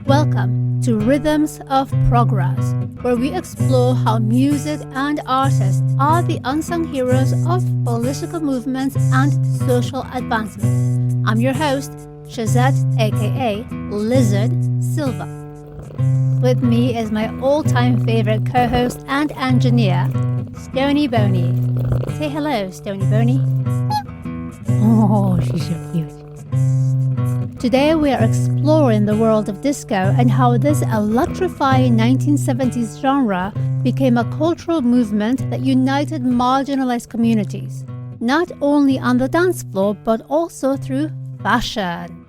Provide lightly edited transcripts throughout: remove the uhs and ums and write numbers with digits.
Welcome to Rhythms of Progress, where we explore how music and artists are the unsung heroes of political movements and social advancement. I'm your host, Shazette, aka Lizard Silva. With me is my all-time favorite co-host and engineer, Stony Boney. Say hello, Stony Boney. Oh, she's so cute. Today we are exploring the world of disco and how this electrifying 1970s genre became a cultural movement that united marginalized communities, not only on the dance floor but also through fashion.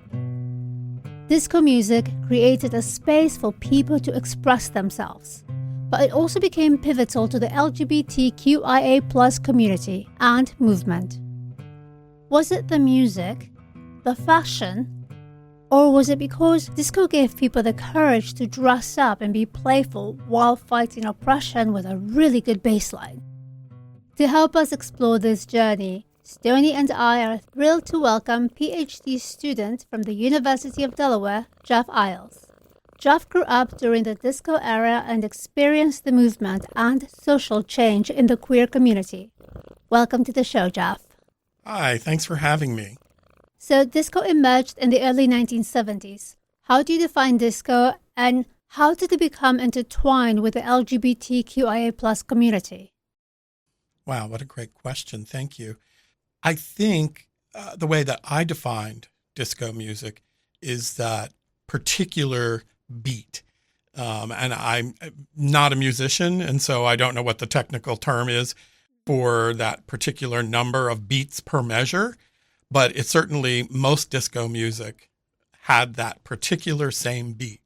Disco music created a space for people to express themselves, but it also became pivotal to the LGBTQIA+ community and movement. Was it the music, the fashion, or was it because disco gave people the courage to dress up and be playful while fighting oppression with a really good bass line? To help us explore this journey, Stony and I are thrilled to welcome PhD student from the University of Delaware, Jeff Isles. Jeff grew up during the disco era and experienced the movement and social change in the queer community. Welcome to the show, Jeff. Hi, thanks for having me. So disco emerged in the early 1970s. How do you define disco, and how did it become intertwined with the LGBTQIA+ community? Wow, what a great question. Thank you. I think the way that I defined disco music is that particular beat. And I'm not a musician, and so I don't know what the technical term is for that particular number of beats per measure. But it certainly, most disco music had that particular same beat.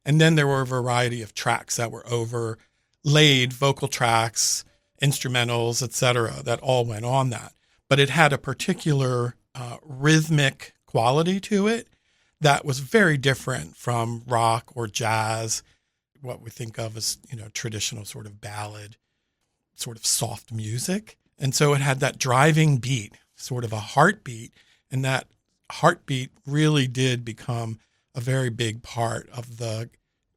And then there were a variety of tracks that were overlaid, vocal tracks, instrumentals, etc., that all went on that. But it had a particular rhythmic quality to it that was very different from rock or jazz, what we think of as, traditional sort of ballad, sort of soft music. And so it had that driving beat, sort of a heartbeat, and that heartbeat really did become a very big part of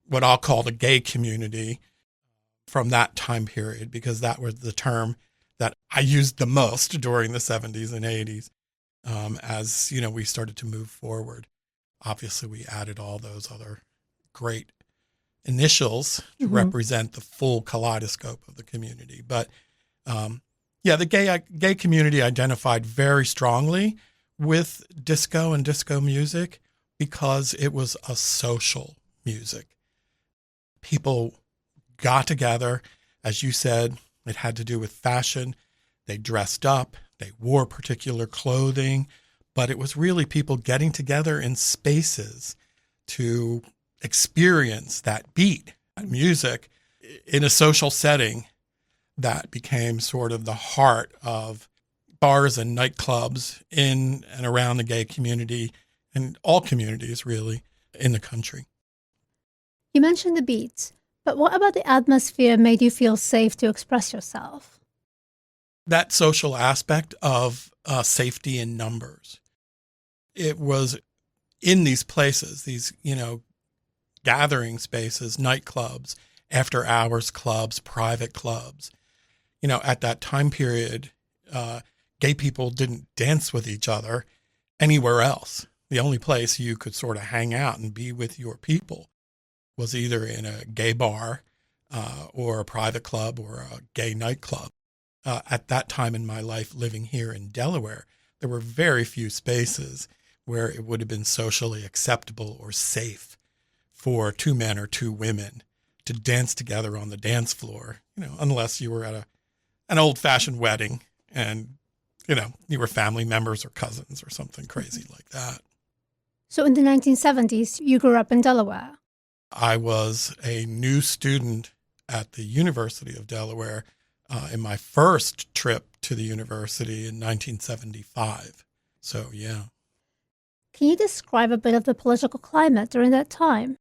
what I'll call the gay community from that time period, because that was the term that I used the most during the 70s and 80s as, we started to move forward. Obviously, we added all those other great initials to represent the full kaleidoscope of the community. But the gay community identified very strongly with disco and disco music because it was a social music. People got together, as you said, it had to do with fashion. They dressed up, they wore particular clothing, but it was really people getting together in spaces to experience that beat, that music in a social setting. That became sort of the heart of bars and nightclubs in and around the gay community and all communities really in the country. You mentioned the beats, but what about the atmosphere made you feel safe to express yourself? That social aspect of safety in numbers. It was in these places, these, gathering spaces, nightclubs, after hours clubs, private clubs. At that time period, gay people didn't dance with each other anywhere else. The only place you could sort of hang out and be with your people was either in a gay bar or a private club or a gay nightclub. At that time in my life living here in Delaware, there were very few spaces where it would have been socially acceptable or safe for two men or two women to dance together on the dance floor, unless you were at an old-fashioned wedding and, you were family members or cousins or something crazy like that. So in the 1970s, you grew up in Delaware. I was a new student at the University of Delaware in my first trip to the university in 1975. So, yeah. Can you describe a bit of the political climate during that time?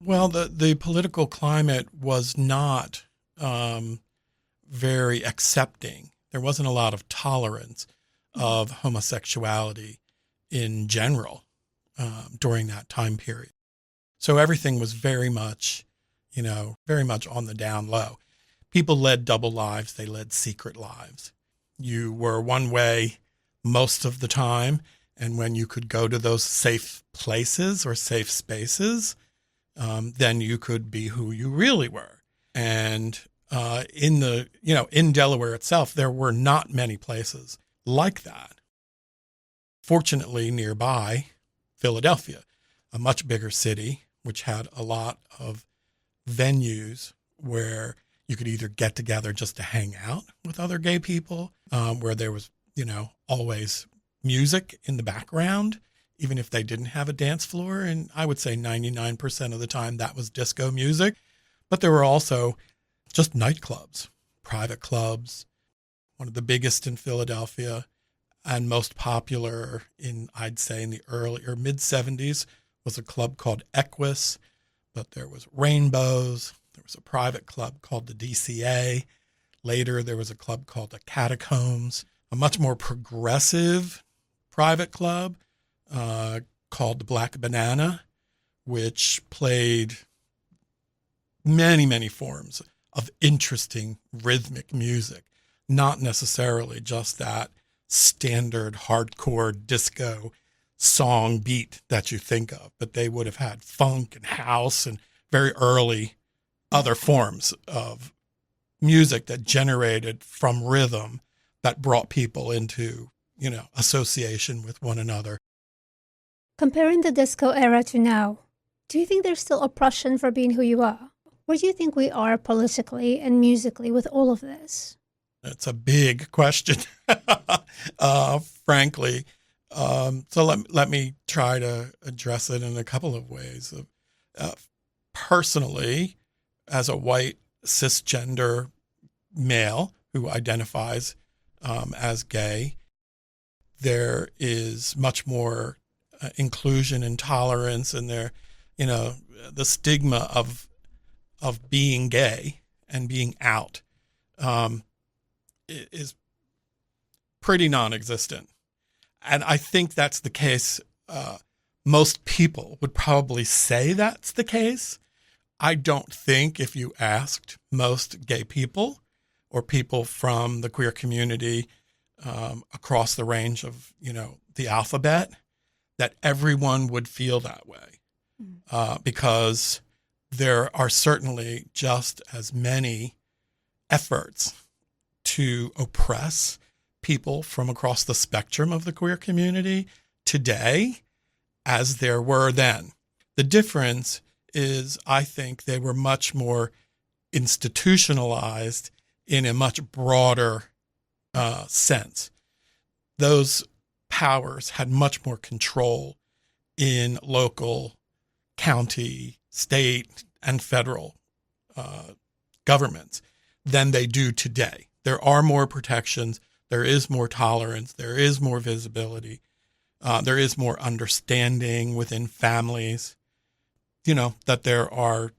Well, the political climate was not very accepting. There wasn't a lot of tolerance of homosexuality in general during that time period. So everything was very much on the down low. People led double lives. They led secret lives. You were one way most of the time. And when you could go to those safe places or safe spaces, then you could be who you really were. And in Delaware itself, there were not many places like that. Fortunately, nearby, Philadelphia, a much bigger city, which had a lot of venues where you could either get together just to hang out with other gay people, where there was, always music in the background, even if they didn't have a dance floor. And I would say 99% of the time that was disco music. But there were also just nightclubs, private clubs. One of the biggest in Philadelphia and most popular I'd say in the early or mid 70s was a club called Equus, but there was Rainbows. There was a private club called the DCA. Later, there was a club called the Catacombs, a much more progressive private club called the Black Banana, which played many, many forms of interesting rhythmic music, not necessarily just that standard hardcore disco song beat that you think of, but they would have had funk and house and very early other forms of music that generated from rhythm that brought people into, association with one another. Comparing the disco era to now, do you think there's still oppression for being who you are? Where do you think we are politically and musically with all of this? It's a big question, frankly. So let me try to address it in a couple of ways. Personally, as a white cisgender male who identifies as gay, there is much more inclusion and tolerance, and the stigma of being gay and being out is pretty non-existent. And I think that's the case. Most people would probably say that's the case. I don't think if you asked most gay people or people from the queer community across the range of, the alphabet, that everyone would feel that way. Because there are certainly just as many efforts to oppress people from across the spectrum of the queer community today as there were then. The difference is, I think, they were much more institutionalized in a much broader sense. Those powers had much more control in local, county, state, and federal governments than they do today. There are more protections. There is more tolerance. There is more visibility. There is more understanding within families, that there are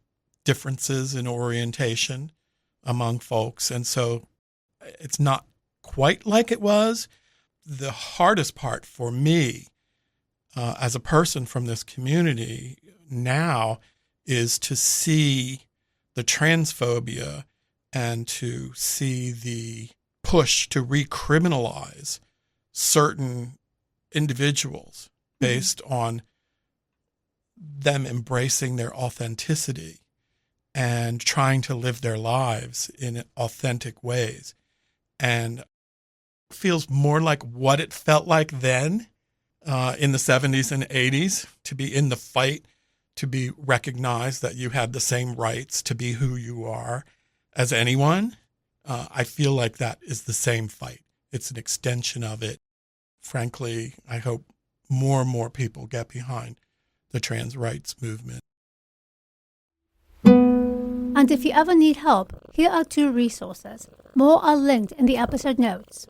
differences in orientation among folks. And so it's not quite like it was. The hardest part for me as a person from this community now is to see the transphobia and to see the push to recriminalize certain individuals based on them embracing their authenticity and trying to live their lives in authentic ways. And it feels more like what it felt like then in the 70s and 80s, to be in the fight, to be recognized that you had the same rights to be who you are as anyone. I feel like that is the same fight. It's an extension of it. Frankly, I hope more and more people get behind the trans rights movement. And if you ever need help, here are 2 resources. More are linked in the episode notes.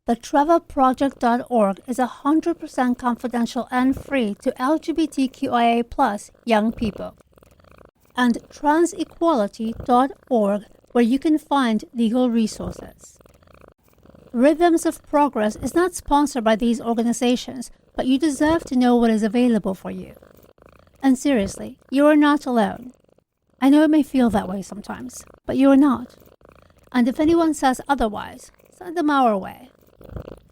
The TrevorProject.org is 100% confidential and free to LGBTQIA+ young people. And transequality.org, where you can find legal resources. Rhythms of Progress is not sponsored by these organizations, but you deserve to know what is available for you. And seriously, you are not alone. I know it may feel that way sometimes, but you are not. And if anyone says otherwise, send them our way.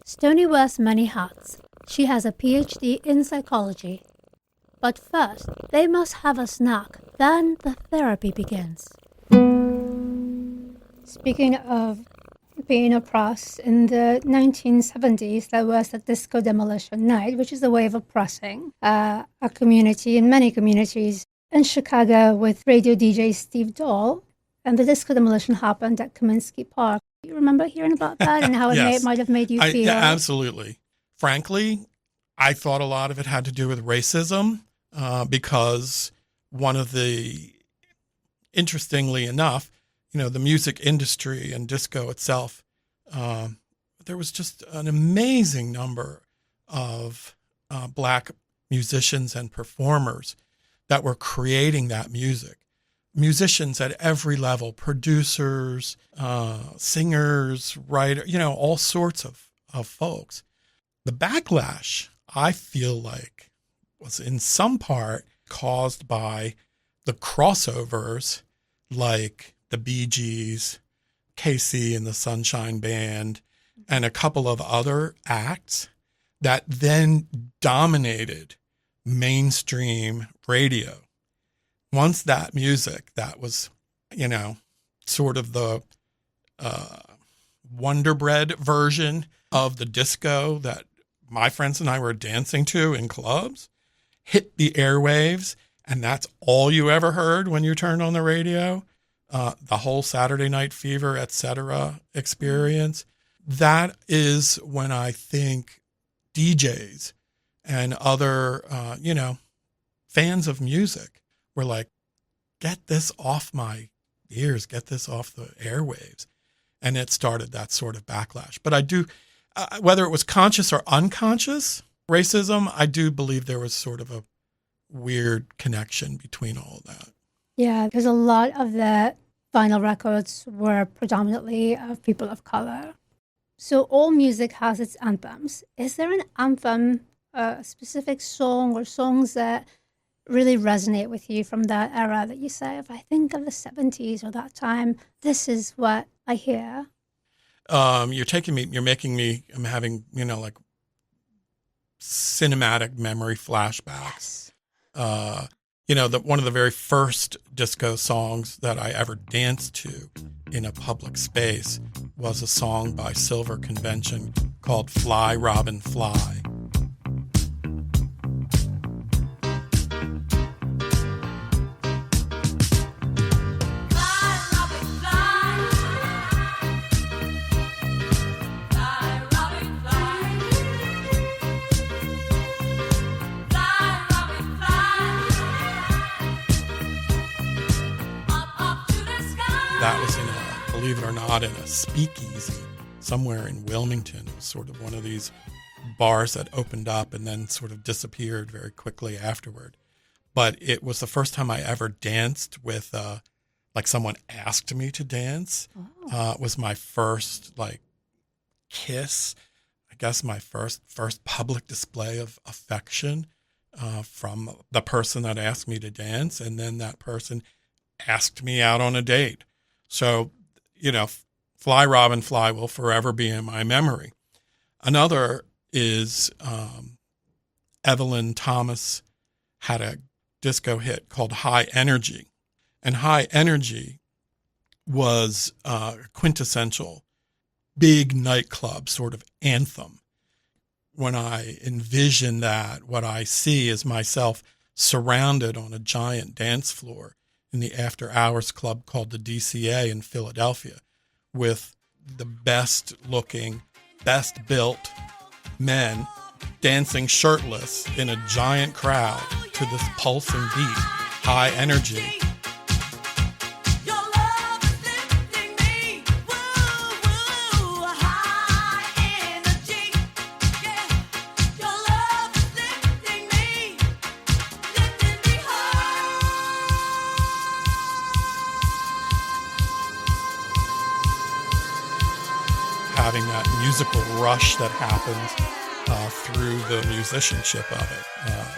Stoney wears many hats. She has a PhD in psychology. But first, they must have a snack. Then the therapy begins. Speaking of being oppressed, in the 1970s, there was the Disco Demolition Night, which is a way of oppressing a community, in many communities, in Chicago with radio DJ Steve Dahl. And the Disco Demolition happened at Kaminsky Park. You remember hearing about that and how it Yes. might have made you feel? Yeah, absolutely. Frankly, I thought a lot of it had to do with racism because one of the, interestingly enough, the music industry and disco itself, there was just an amazing number of Black musicians and performers that were creating that music. Musicians at every level, producers, singers, writers, all sorts of folks. The backlash, I feel like, was in some part caused by the crossovers like the Bee Gees, KC and the Sunshine Band, and a couple of other acts that then dominated mainstream radio. Once that music that was, sort of the Wonder Bread version of the disco that my friends and I were dancing to in clubs, hit the airwaves, and that's all you ever heard when you turned on the radio, the whole Saturday Night Fever, etc. experience, that is when I think DJs and other, fans of music were like, get this off my ears, get this off the airwaves. And it started that sort of backlash. But I do, whether it was conscious or unconscious racism, I do believe there was sort of a weird connection between all of that. Yeah, because a lot of the vinyl records were predominantly of people of color. So all music has its anthems. Is there an anthem, a specific song or songs that really resonate with you from that era that you say, if I think of the 70s or that time, this is what I hear? You're making me, I'm having, like cinematic memory flashbacks. Yes. One of the very first disco songs that I ever danced to in a public space was a song by Silver Convention called Fly, Robin, Fly. That was believe it or not, in a speakeasy somewhere in Wilmington. It was sort of one of these bars that opened up and then sort of disappeared very quickly afterward. But it was the first time I ever danced with, like someone asked me to dance. It was my first kiss, I guess my first public display of affection from the person that asked me to dance. And then that person asked me out on a date. So, Fly, Robin, Fly will forever be in my memory. Another is Evelyn Thomas had a disco hit called High Energy. And High Energy was a quintessential big nightclub sort of anthem. When I envision that, what I see is myself surrounded on a giant dance floor in the after hours club called the DCA in Philadelphia with the best looking, best built men dancing shirtless in a giant crowd to this pulsing beat, High Energy. Having that musical rush that happens through the musicianship of it,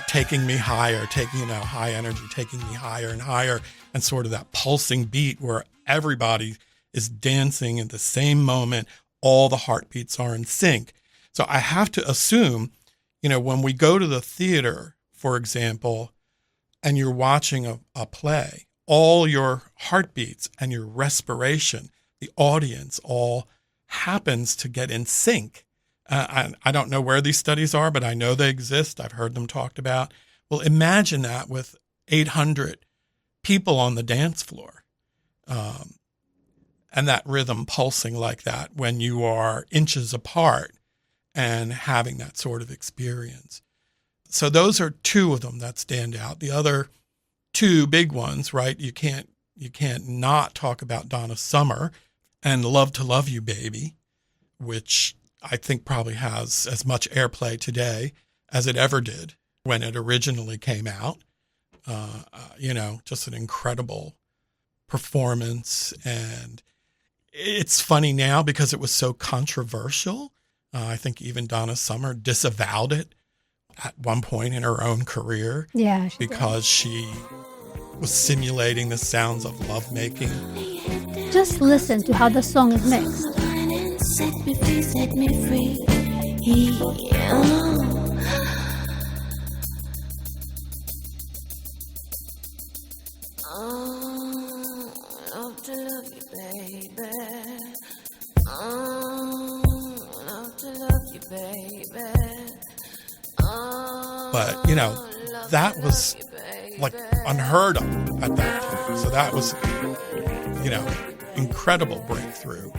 taking me higher, high energy, taking me higher and higher, and sort of that pulsing beat where everybody is dancing at the same moment. All the heartbeats are in sync. So I have to assume, when we go to the theater, for example, and you're watching a play, all your heartbeats and your respiration, the audience, all happens to get in sync. I don't know where these studies are, but I know they exist. I've heard them talked about. Well, imagine that with 800 people on the dance floor, and that rhythm pulsing like that when you are inches apart and having that sort of experience. So those are two of them that stand out. The other two big ones, right? You can't not talk about Donna Summer and Love to Love You, Baby, which I think probably has as much airplay today as it ever did when it originally came out. Just an incredible performance. And it's funny now because it was so controversial. I think even Donna Summer disavowed it at one point in her own career. Yeah, because she was simulating the sounds of lovemaking. Just listen to how the song is mixed. Set me free, set me free. Love to love you, baby. Love to love you, baby. But, that was like unheard of at that time. So that was, incredible breakthrough.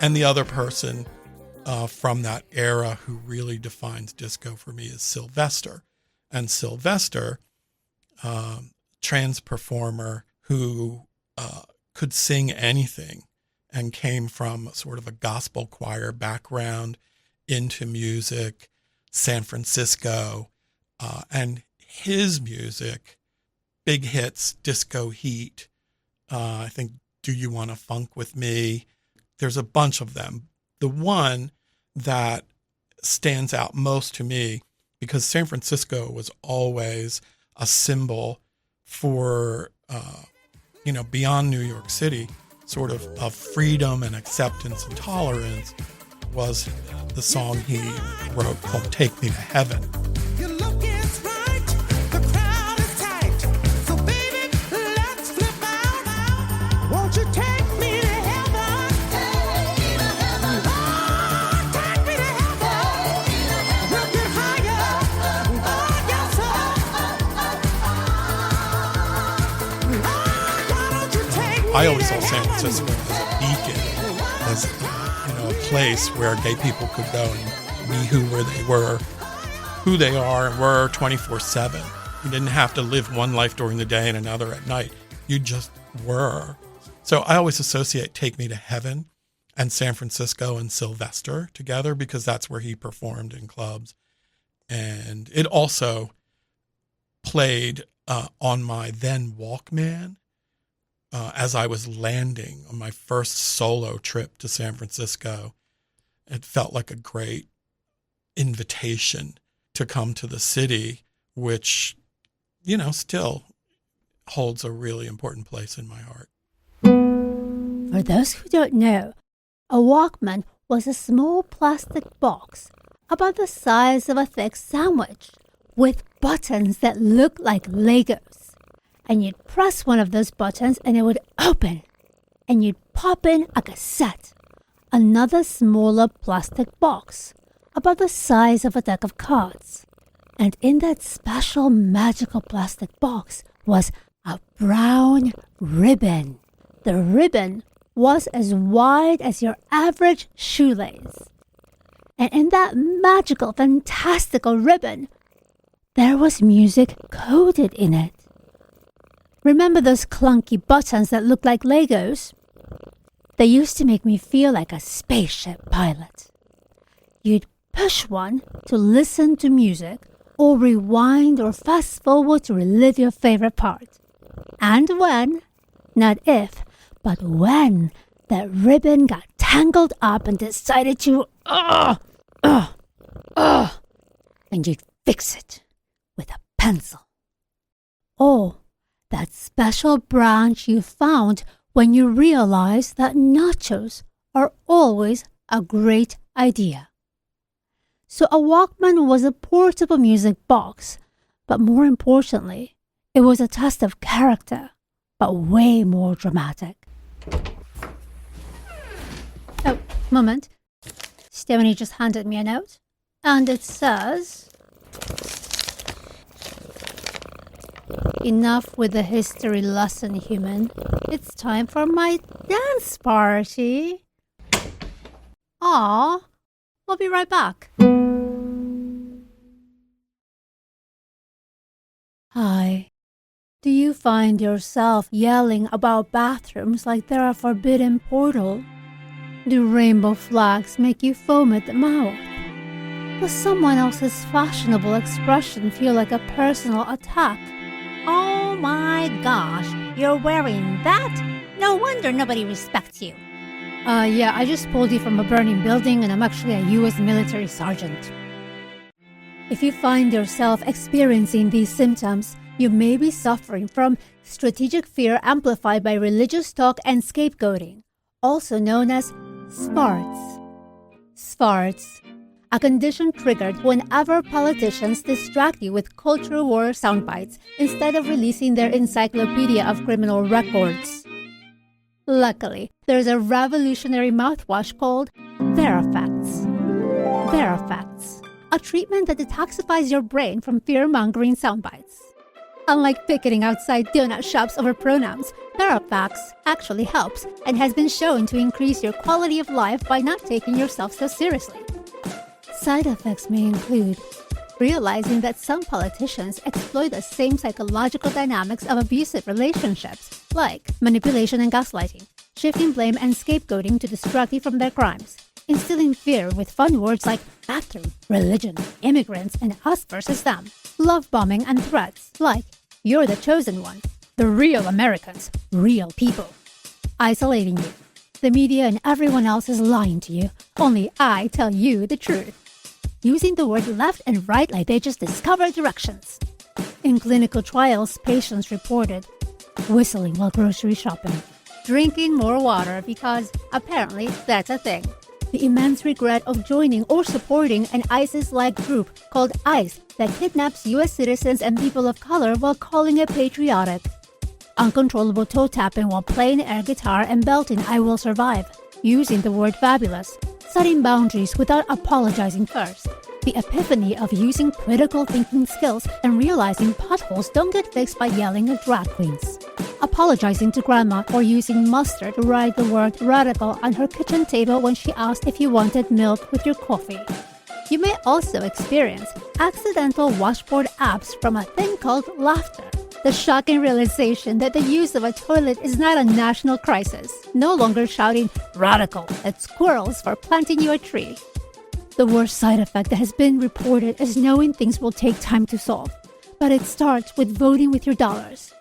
And the other person from that era who really defines disco for me is Sylvester. And Sylvester, trans performer who could sing anything and came from sort of a gospel choir background into music, San Francisco, and his music, big hits, Disco Heat, I think Do You Wanna Funk With Me? There's a bunch of them. The one that stands out most to me, because San Francisco was always a symbol for, beyond New York City, sort of freedom and acceptance and tolerance, was the song he wrote called Take Me to Heaven. Your look is right, the crowd is tight, so baby, let's flip out. Won't you take me to heaven? Take me to heaven. Oh, take me to heaven. We'll get higher. Oh, yes, sir. Oh, why don't you take me I always to saw San heaven? Francisco as a beacon, as a place where gay people could go and be who they are and were 24/7. You didn't have to live one life during the day and another at night. You just were. So I always associate Take Me to Heaven and San Francisco and Sylvester together because that's where he performed in clubs. And it also played on my then Walkman as I was landing on my first solo trip to San Francisco. It felt like a great invitation to come to the city, which, still holds a really important place in my heart. For those who don't know, a Walkman was a small plastic box about the size of a thick sandwich with buttons that looked like Legos. And you'd press one of those buttons and it would open. And you'd pop in a cassette, another smaller plastic box about the size of a deck of cards. And in that special magical plastic box was a brown ribbon. The ribbon was as wide as your average shoelace. And in that magical, fantastical ribbon, there was music coded in it. Remember those clunky buttons that looked like Legos? They used to make me feel like a spaceship pilot. You'd push one to listen to music, or rewind or fast forward to relive your favorite part. And when, not if, but when that ribbon got tangled up and decided to Ugh! And you'd fix it with a pencil. Oh, that special branch you found when you realized that nachos are always a great idea. So a Walkman was a portable music box, but more importantly, it was a test of character, but way more dramatic. Oh, moment. Stephanie just handed me a note, and it says, "Enough with the history lesson, human. It's time for my dance party." Aw, we'll be right back. Hi. Do you find yourself yelling about bathrooms like they're a forbidden portal? Do rainbow flags make you foam at the mouth? Does someone else's fashionable expression feel like a personal attack? Oh my gosh, you're wearing that? No wonder nobody respects you. Yeah, I just pulled you from a burning building and I'm actually a U.S. military sergeant. If you find yourself experiencing these symptoms, you may be suffering from strategic fear amplified by religious talk and scapegoating, also known as SFARTs. SFARTs, a condition triggered whenever politicians distract you with culture war soundbites instead of releasing their encyclopedia of criminal records. Luckily, there's a revolutionary mouthwash called Verifacts. Verifacts, a treatment that detoxifies your brain from fear-mongering soundbites. Unlike picketing outside donut shops over pronouns, Verifacts actually helps and has been shown to increase your quality of life by not taking yourself so seriously. Side effects may include realizing that some politicians exploit the same psychological dynamics of abusive relationships, like manipulation and gaslighting, shifting blame and scapegoating to distract you from their crimes, instilling fear with fun words like bathroom, religion, immigrants, and us versus them, love bombing and threats like you're the chosen one, the real Americans, real people, isolating you. The media and everyone else is lying to you, only I tell you the truth. Using the word left and right like they just discovered directions. In clinical trials, patients reported whistling while grocery shopping, drinking more water because apparently that's a thing. The immense regret of joining or supporting an ISIS-like group called ICE that kidnaps U.S. citizens and people of color while calling it patriotic. Uncontrollable toe tapping while playing air guitar and belting "I Will Survive," using the word fabulous, setting boundaries without apologizing first. The epiphany of using critical thinking skills and realizing potholes don't get fixed by yelling at drag queens. Apologizing to grandma or using mustard to write the word radical on her kitchen table when she asked if you wanted milk with your coffee. You may also experience accidental washboard abs from a thing called laughter. The shocking realization that the use of a toilet is not a national crisis. No longer shouting radical at squirrels for planting you a tree. The worst side effect that has been reported is knowing things will take time to solve. But it starts with voting with your dollars.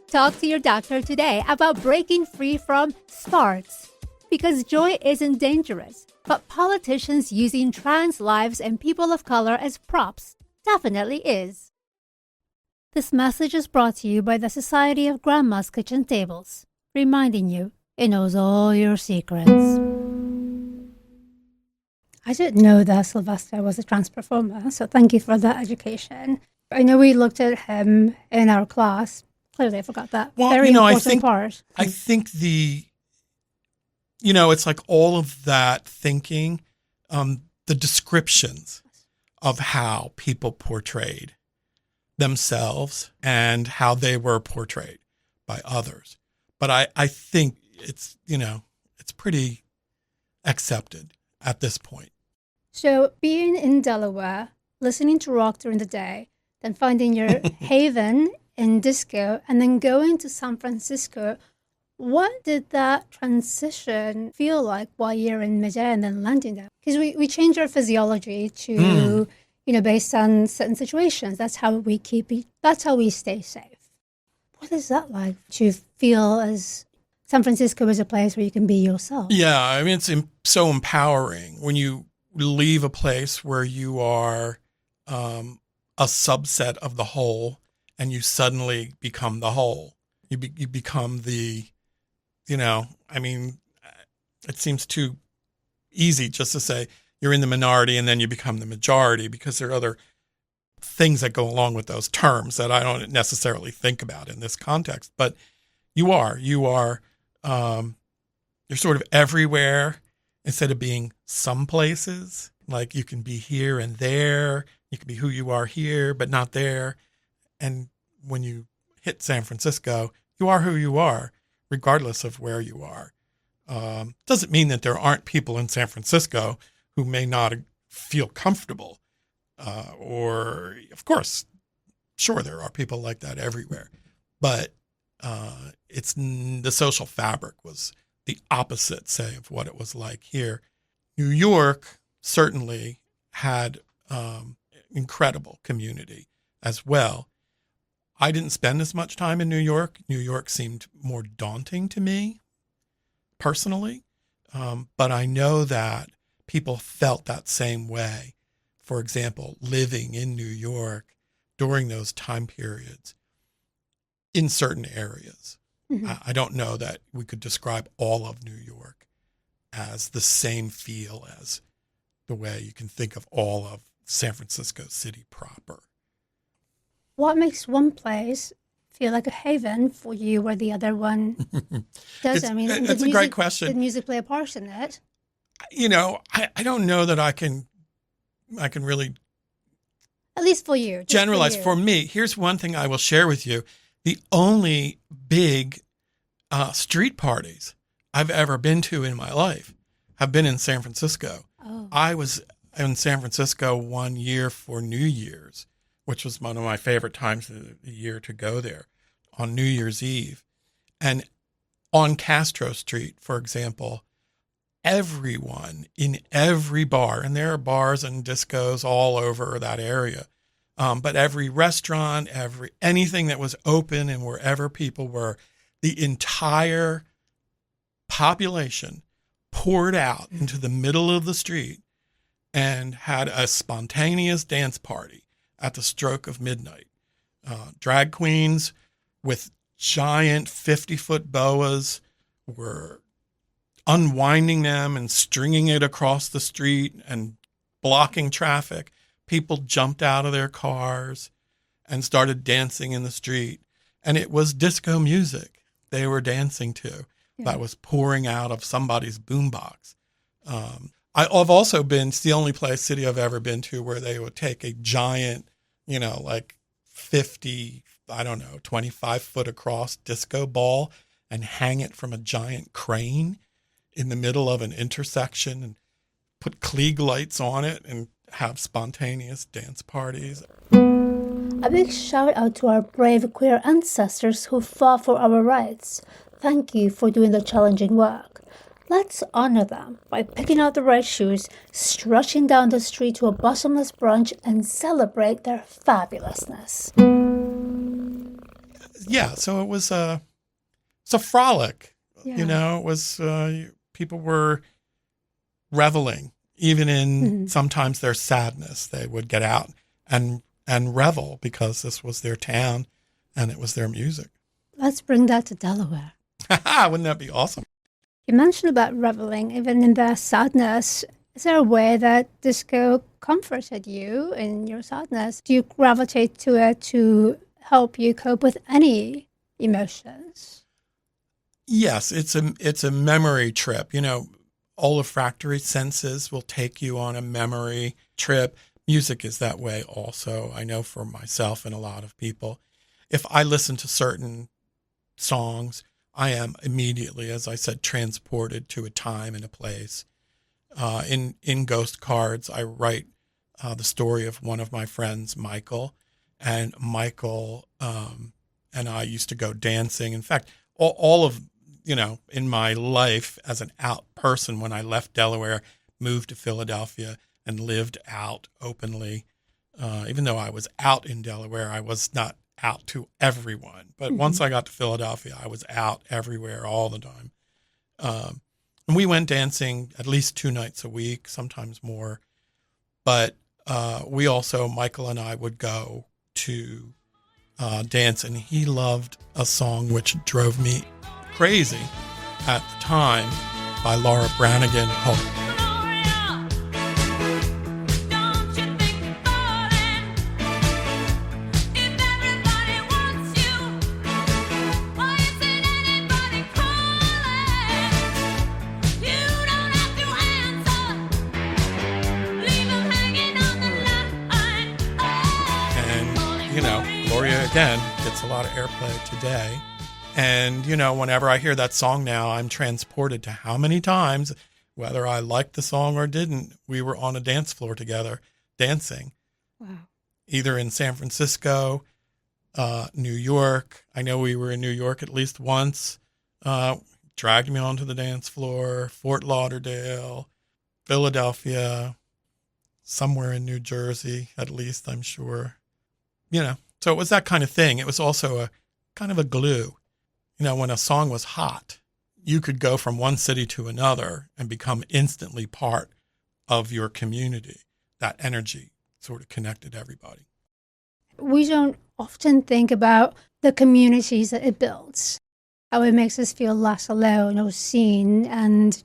Talk to your doctor today about breaking free from SFARTs. Because joy isn't dangerous, but politicians using trans lives and people of color as props definitely is. This message is brought to you by the Society of Grandma's Kitchen Tables, reminding you it knows all your secrets. I didn't know that Sylvester was a trans performer, so thank you for that education. I know we looked at him in our class. Clearly, I forgot that. Well, Very important part. I think it's like all of that thinking, the descriptions of how people portrayed themselves and how they were portrayed by others. But I think it's pretty accepted at this point. So being in Delaware, listening to rock during the day, then finding your haven in disco, and then going to San Francisco, what did that transition feel like while you're in midair and then landing there? Because we change our physiology to, based on certain situations. That's how we that's how we stay safe. What is that like to feel as San Francisco is a place where you can be yourself? Yeah, I mean, it's so empowering when you leave a place where you are a subset of the whole, and you suddenly become the whole. You become the, I mean, it seems too easy just to say you're in the minority and then you become the majority, because there are other things that go along with those terms that I don't necessarily think about in this context. But you're sort of everywhere instead of being some places. Like you can be here and there, you can be who you are here, but not there. And when you hit San Francisco, you are who you are, regardless of where you are. Doesn't mean that there aren't people in San Francisco who may not feel comfortable. Or, of course, sure, there are people like that everywhere. But it's the social fabric was the opposite, say, of what it was like here. New York certainly had incredible community as well. I didn't spend as much time in New York. New York seemed more daunting to me personally. But I know that people felt that same way. For example, living in New York during those time periods in certain areas. Mm-hmm. I don't know that we could describe all of New York as the same feel as the way you can think of all of San Francisco City proper. What makes one place feel like a haven for you where the other one doesn't? I mean, that's a great question. Did music play a part in it? I don't know that I can really, at least for you, generalize. For me, here's one thing I will share with you. The only big street parties I've ever been to in my life have been in San Francisco. Oh. I was in San Francisco one year for New Year's, which was one of my favorite times of the year to go there, on New Year's Eve. And on Castro Street, for example, everyone in every bar, and there are bars and discos all over that area, but every restaurant, anything that was open and wherever people were, the entire population poured out into the middle of the street and had a spontaneous dance party at the stroke of midnight. Drag queens with giant 50-foot boas were unwinding them and stringing it across the street and blocking traffic. People jumped out of their cars and started dancing in the street. And it was disco music they were dancing to that was pouring out of somebody's boombox. I've also been, it's the only city I've ever been to where they would take a giant, like 50, 25 foot across disco ball and hang it from a giant crane in the middle of an intersection and put Klieg lights on it and have spontaneous dance parties. A big shout out to our brave queer ancestors who fought for our rights. Thank you for doing the challenging work. Let's honor them by picking out the right shoes, strutting down the street to a bottomless brunch, and celebrate their fabulousness. Yeah, so it was a frolic. Yeah. It was people were reveling, even in sometimes their sadness. They would get out and revel because this was their town and it was their music. Let's bring that to Delaware. Wouldn't that be awesome? You mentioned about reveling, even in their sadness. Is there a way that disco comforted you in your sadness? Do you gravitate to it to help you cope with any emotions? Yes, it's a memory trip. Olfactory senses will take you on a memory trip. Music is that way also. I know for myself and a lot of people. If I listen to certain songs, I am immediately, as I said, transported to a time and a place. In Ghost Cards, I write the story of one of my friends, Michael, and Michael and I used to go dancing. In fact, all of, in my life as an out person, when I left Delaware, moved to Philadelphia and lived out openly. Even though I was out in Delaware, I was not out to everyone. But once I got to Philadelphia, I was out everywhere all the time. And we went dancing at least 2 nights a week, sometimes more. But we also, Michael and I would go to dance, and he loved a song which drove me crazy at the time by Laura Branigan called again, gets a lot of airplay today. And, whenever I hear that song now, I'm transported to how many times, whether I liked the song or didn't, we were on a dance floor together dancing. Wow. Either in San Francisco, New York. I know we were in New York at least once. Dragged me onto the dance floor, Fort Lauderdale, Philadelphia, somewhere in New Jersey, at least, I'm sure. So it was that kind of thing. It was also a kind of a glue. When a song was hot, you could go from one city to another and become instantly part of your community. That energy sort of connected everybody. We don't often think about the communities that it builds, how it makes us feel less alone or seen. And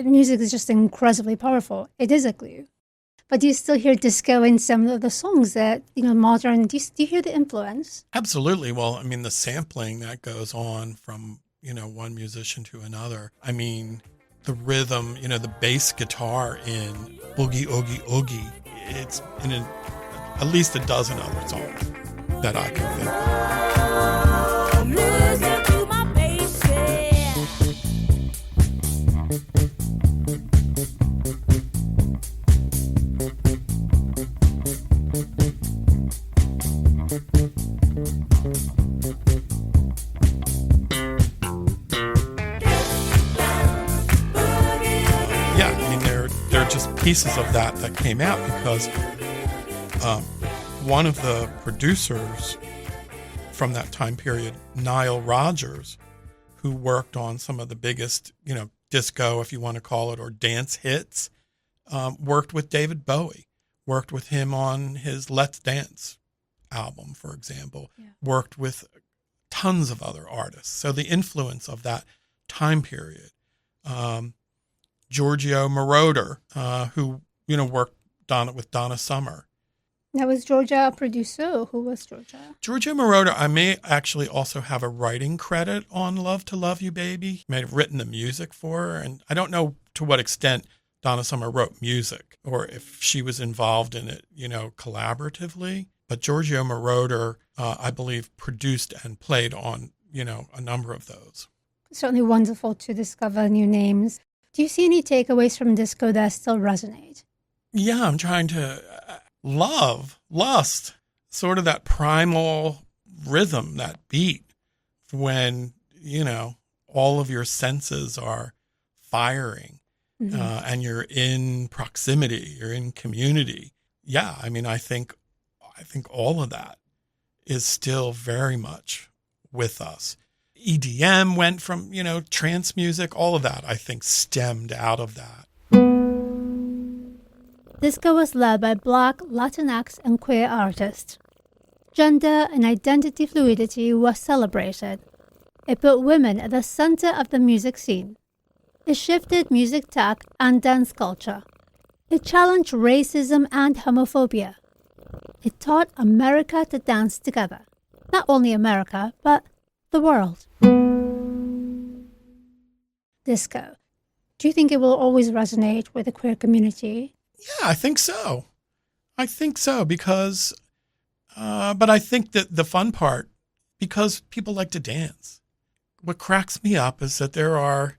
music is just incredibly powerful. It is a glue. But do you still hear disco in some of the songs that, modern, do you hear the influence? Absolutely. Well, the sampling that goes on from, one musician to another. The rhythm, the bass guitar in Boogie Oogie Oogie, it's in at least a dozen other songs that I can think of. Listen to my bass, there are just pieces of that came out because one of the producers from that time period, Nile Rodgers, who worked on some of the biggest, disco, if you want to call it, or dance hits, worked with David Bowie, worked with him on his Let's Dance album, for example, worked with tons of other artists. So the influence of that time period, Giorgio Moroder, who, worked with Donna Summer. Now, was Georgia a producer? Who was Georgia? Giorgio Moroder, I may actually also have a writing credit on Love to Love You, Baby. May have written the music for her. And I don't know to what extent Donna Summer wrote music or if she was involved in it, collaboratively. But Giorgio Moroder, I believe, produced and played on, a number of those. Certainly wonderful to discover new names. Do you see any takeaways from disco that still resonate? Yeah, I'm trying to lust, sort of that primal rhythm, that beat when, all of your senses are firing and you're in proximity, you're in community. Yeah, I think all of that is still very much with us. EDM went from, trance music, all of that, I think, stemmed out of that. Disco was led by Black, Latinx, and queer artists. Gender and identity fluidity was celebrated. It put women at the center of the music scene. It shifted music tech and dance culture. It challenged racism and homophobia. It taught America to dance together. Not only America, but the world. Disco. Do you think it will always resonate with the queer community? Yeah, I think so. Because, but I think that the fun part, because people like to dance, what cracks me up is that there are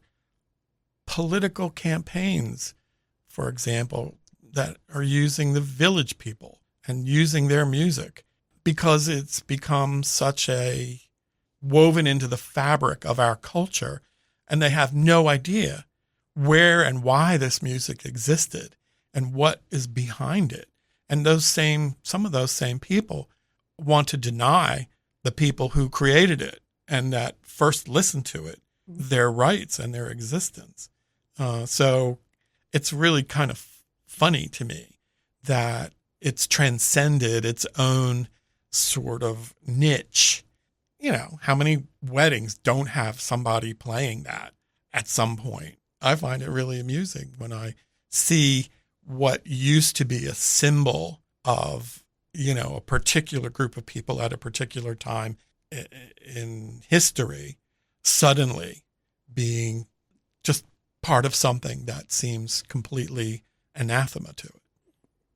political campaigns, for example, that are using the Village People and using their music because it's become such a woven into the fabric of our culture, and they have no idea where and why this music existed and what is behind it. And some of those same people want to deny the people who created it and that first listened to it their rights and their existence. So it's really kind of funny to me that it's transcended its own sort of niche. You know, how many weddings don't have somebody playing that at some point? I find it really amusing when I see what used to be a symbol of, you know, a particular group of people at a particular time in history suddenly being just part of something that seems completely anathema to it.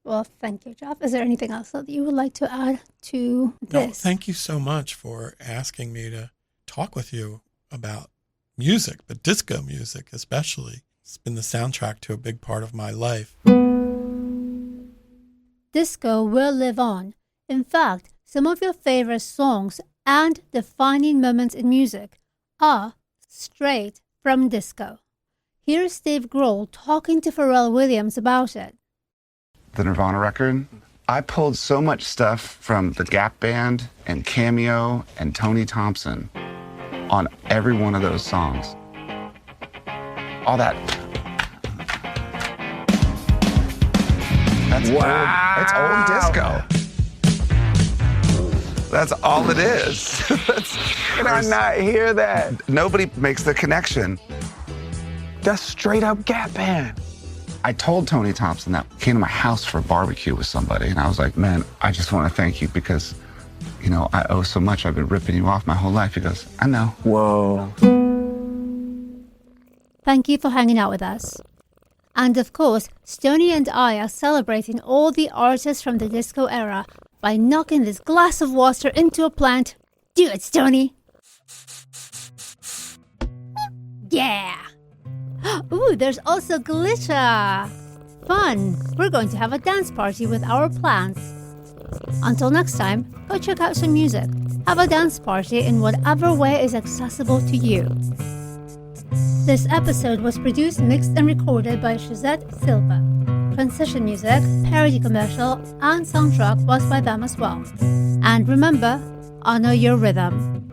Well, thank you, Jeff. Is there anything else that you would like to add to this? No, thank you so much for asking me to talk with you about music, but disco music especially. It's been the soundtrack to a big part of my life. Disco will live on. In fact, some of your favorite songs and defining moments in music are straight from disco. Here's Dave Grohl talking to Pharrell Williams about it. The Nirvana record, I pulled so much stuff from the Gap Band and Cameo and Tony Thompson on every one of those songs. All that. That's old. It's old disco. That's all it is. Can I not hear that? Nobody makes the connection. That's straight up Gap Band. I told Tony Thompson that came to my house for a barbecue with somebody, and I was like, man, I just want to thank you because, you know, I owe so much. I've been ripping you off my whole life. He goes, I know. Whoa. Thank you for hanging out with us. And of course, Stoney and I are celebrating all the artists from the disco era by knocking this glass of water into a plant. Do it, Stoney. Yeah. Ooh, there's also glitter. Fun. We're going to have a dance party with our plants. Until next time, go check out some music. Have a dance party in whatever way is accessible to you. This episode was produced, mixed, and recorded by Shazette Silva. Transition music, parody commercial, and soundtrack was by them as well. And remember, honor your rhythm.